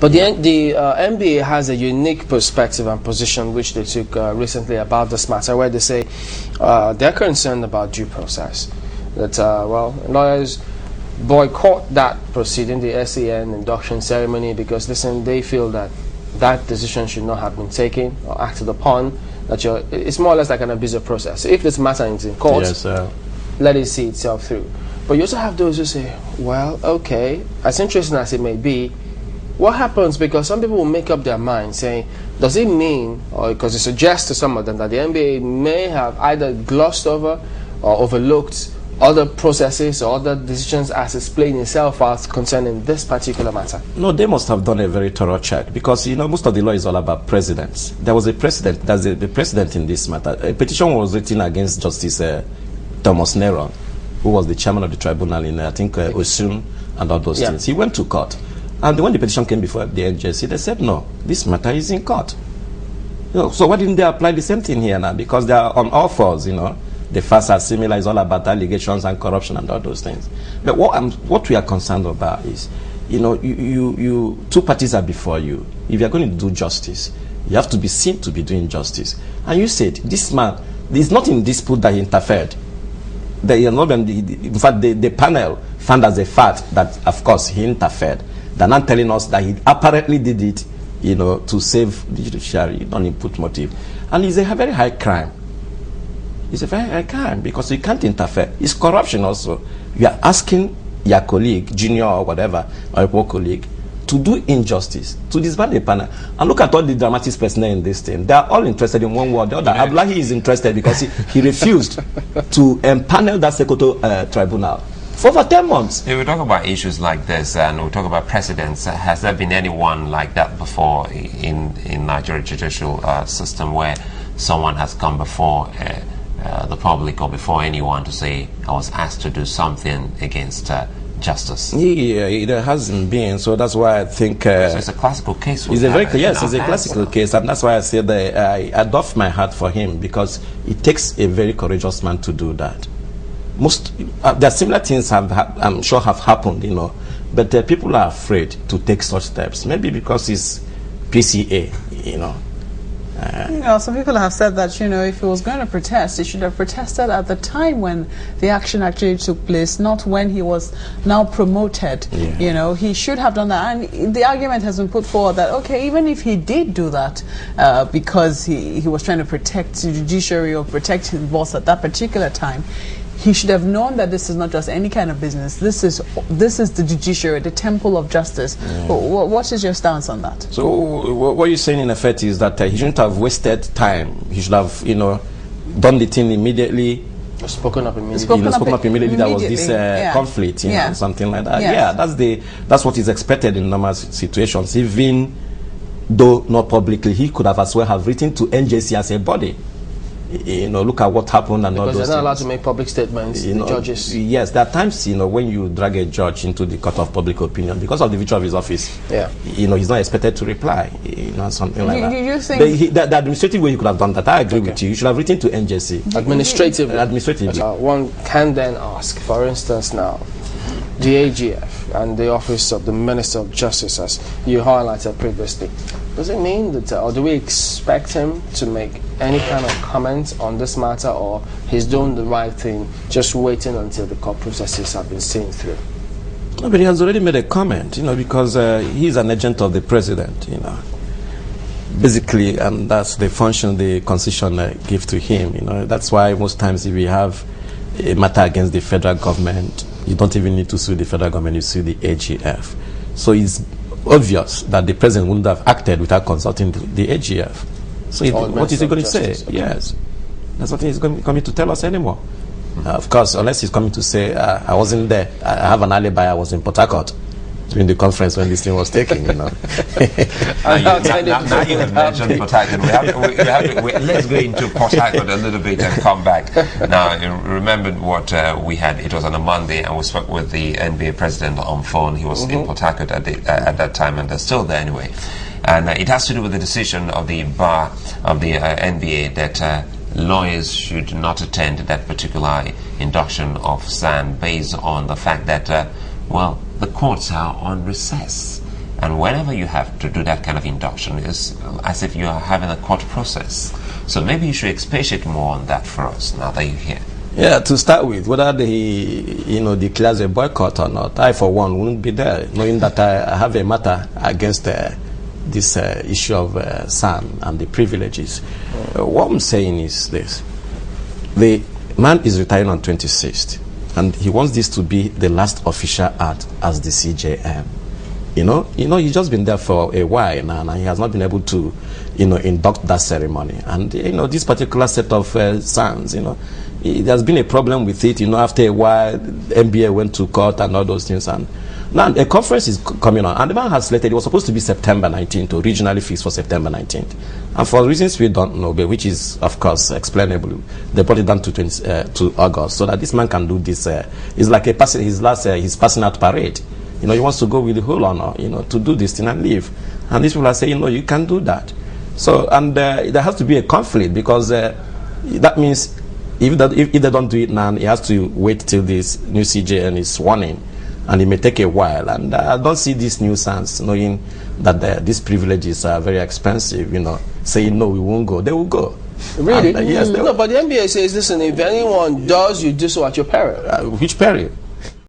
But the NBA has a unique perspective and position which they took recently about this matter, where they say they're concerned about due process. That, well, lawyers boycott that proceeding, the SEN induction ceremony, because, listen, they feel that that decision should not have been taken or acted upon. That it's more or less like an abusive process. If this matter is in court, yes, let it see itself through. But you also have those who say, well, okay, as interesting as it may be, what happens, because some people will make up their mind saying, does it mean, or because it suggests to some of them that the NBA may have either glossed over or overlooked other processes or other decisions as it's playing itself out concerning this particular matter? No, they must have done a very thorough check, because, you know, most of the law is all about precedents. There was a precedent, there's the precedent in this matter. A petition was written against Justice Thomas Neron, who was the chairman of the tribunal in, I think, Osun and all those things. He went to court. And when the petition came before the NJC, they said, no, this matter is in court. You know, so why didn't they apply the same thing here now? Because they are on all fours, you know. The facts are similar, it's all about allegations and corruption and all those things. But what we are concerned about is, you know, you two parties are before you. If you are going to do justice, you have to be seen to be doing justice. And you said, this man, there's not in dispute that he interfered. In fact, the panel found as a fact that, of course, he interfered. They're not telling us that he apparently did it, you know, to save the judiciary, non-input motive. And it's a very high crime. It's a very high crime because you can't interfere. It's corruption also. You are asking your colleague, junior or whatever, or your colleague, to do injustice, to disband the panel. And look at all the dramatic personnel in this thing. They are all interested in one word or the other. Abdullahi is interested because he refused to empanel that Sekoto tribunal for over 10 months. If we talk about issues like this and we talk about precedents, has there been anyone like that before in Nigeria judicial system where someone has come before the public or before anyone to say, I was asked to do something against justice? Yeah, there hasn't been, so that's why I think... so it's a classical case. It's a classical case, and that's why I said that I doff my hat for him, because it takes a very courageous man to do that. There are similar things I'm sure have happened, you know, but people are afraid to take such steps, maybe because it's PCA, you know. You know, some people have said that, you know, if he was going to protest, he should have protested at the time when the action actually took place, not when he was now promoted. Yeah. You know, he should have done that. And the argument has been put forward that, okay, even if he did do that because he was trying to protect the judiciary or protect his boss at that particular time, he should have known that this is not just any kind of business. This is the judiciary, the temple of justice. Yeah. What is your stance on that? So what you're saying in effect is that he shouldn't have wasted time. He should have, you know, done the thing immediately. Spoken up immediately. Spoken up immediately. There was this conflict, you know, something like that. Yes. Yeah, that's what is expected in normal situations. Even though not publicly, he could have as well have written to NJC as a body. You know, look at what happened and all those things. Because they're not allowed to make public statements, the judges. Yes, there are times, you know, when you drag a judge into the court of public opinion, because of the nature of his office, you know, he's not expected to reply, you know, something like that. You think the administrative way he could have done that, I agree with you. You should have written to NJC. Administratively. One can then ask, for instance now, the AGF and the Office of the Minister of Justice, as you highlighted previously, does it mean that, or do we expect him to make any kind of comment on this matter, or he's doing the right thing, just waiting until the court processes have been seen through? No, but he has already made a comment, you know, because he's an agent of the president, you know. Basically, and that's the function the Constitution gives to him, you know. That's why most times if we have a matter against the federal government, you don't even need to sue the federal government, you sue the AGF. So it's obvious that the president wouldn't have acted without consulting the AGF. So what is he going to say? Okay. Yes. That's what he's coming to tell us anymore. Of course, unless he's coming to say, I wasn't there, I have an alibi, I was in Port Harcourt during the conference when this thing was taken, you know. now you have mentioned Port Harcourt. Let's go into Port Harcourt a little bit and come back. Now, remember what we had, it was on a Monday, and we spoke with the NBA president on phone. He was in Port Harcourt at that time, and they're still there anyway. And it has to do with the decision of the bar of the NBA that lawyers should not attend that particular induction of SAN based on the fact that, well, the courts are on recess. And whenever you have to do that kind of induction, it's as if you are having a court process. So maybe you should expatiate more on that for us now that you're here. Yeah, to start with, whether he, declares a boycott or not, I for one wouldn't be there, knowing that I have a matter against this issue of SAN and the privileges. What I'm saying is this: the man is retiring on 26th, and he wants this to be the last official act as the CJM. He's just been there for a while now, and he has not been able to, induct that ceremony. And this particular set of SANs, there's been a problem with it. After a while, the NBA went to court and all those things. And now a conference is coming on, and the man has slated, it was supposed to be September 19th, originally fixed for September 19th. And for reasons we don't know, but which is, of course, explainable, they brought it down to August, so that this man can do this. It's like his passing out parade. He wants to go with the whole honor, to do this thing and leave. And these people are saying, no, you can't do that. So, and there has to be a conflict, because that means if they don't do it now, he has to wait till this new CJN is sworn in, and it may take a while. And I don't see this nuisance, knowing that these privileges are very expensive, saying, no, we won't go. They will go. Really? And, yes, no, but the NBA says, listen, if anyone does, you do so at your peril. Which peril?